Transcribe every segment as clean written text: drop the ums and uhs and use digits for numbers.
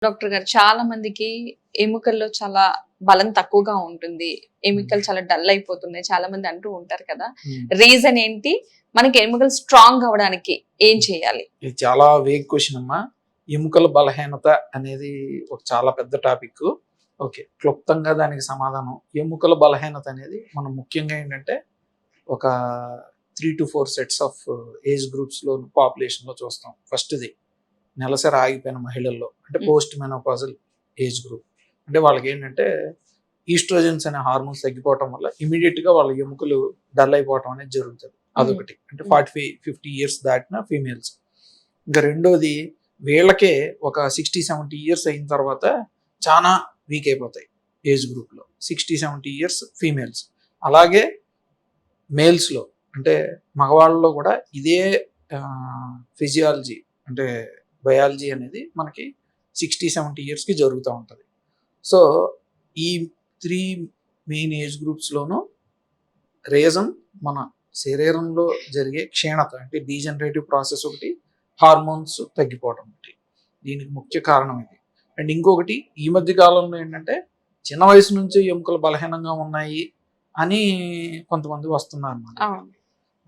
Doctor గారు, చాలా మందికి ఎముకల్లో చాలా బలం తక్కువగా ఉంటుంది. ఎముకలు చాలా డల్ అయిపోతున్నాయి. చాలా మంది అంటూ ఉంటారు కదా! రీజన్ ఏంటి? మనకి ఎముకలు స్ట్రాంగ్ అవ్వడానికి ఏం చేయాలి? ఇది చాలా వేగ్ క్వశ్చన్ అమ్మా. ఎముకల బలహీనత అనేది ఒక చాలా పెద్ద టాపిక్. ఓకే, క్లుప్తంగా దానికి సమాధానం. ఎముకల బలహీనత అనేది మనం ముఖ్యంగా ఏంటంటే ఒక 3 to 4 సెట్స్ ఆఫ్ ఏజ్ గ్రూప్స్లో పాపులేషన్లో చూస్తాం. ఫస్ట్ది నెలసరి ఆగిపోయిన మహిళల్లో, అంటే పోస్ట్ మెనోపాజల్ ఏజ్ గ్రూప్. అంటే వాళ్ళకి ఏంటంటే ఈస్ట్రోజన్స్ అనే హార్మోన్స్ తగ్గిపోవటం వల్ల ఇమీడియట్గా వాళ్ళ ఎముకలు డల్ అయిపోవటం అనేది జరుగుతుంది. అదొకటి. అంటే 45-50 ఇయర్స్ దాటిన ఫీమేల్స్. ఇంకా రెండోది, వీళ్ళకే ఒక 60-70 ఇయర్స్ అయిన తర్వాత చాలా వీక్ అయిపోతాయి ఏజ్ గ్రూప్లో. 60-70 ఇయర్స్ ఫీమేల్స్. అలాగే మేల్స్లో అంటే మగవాళ్ళలో కూడా ఇదే ఫిజియాలజీ అంటే బయాలజీ అనేది మనకి 60-70 ఇయర్స్కి జరుగుతూ ఉంటుంది. సో ఈ 3 మెయిన్ ఏజ్ గ్రూప్స్లోనూ రీజన్ మన శరీరంలో జరిగే క్షీణత, అంటే డీజనరేటివ్ ప్రాసెస్ ఒకటి, హార్మోన్స్ తగ్గిపోవడం ఒకటి దీనికి ముఖ్య కారణం ఇది. అండ్ ఇంకొకటి, ఈ మధ్య కాలంలో ఏంటంటే చిన్న వయసు నుంచి ఎముకలు బలహీనంగా ఉన్నాయి అని కొంతమంది వస్తున్నారు అన్నమాట.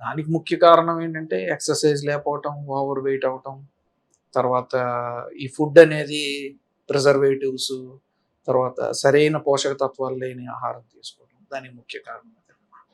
దానికి ముఖ్య కారణం ఏంటంటే ఎక్సర్సైజ్ లేకపోవటం, ఓవర్ వెయిట్ అవటం, తర్వాత ఈ ఫుడ్ అనేది ప్రిజర్వేటివ్స్, తర్వాత సరైన పోషక తత్వాలు లేని ఆహారం తీసుకోవడం దానికి ముఖ్య కారణం.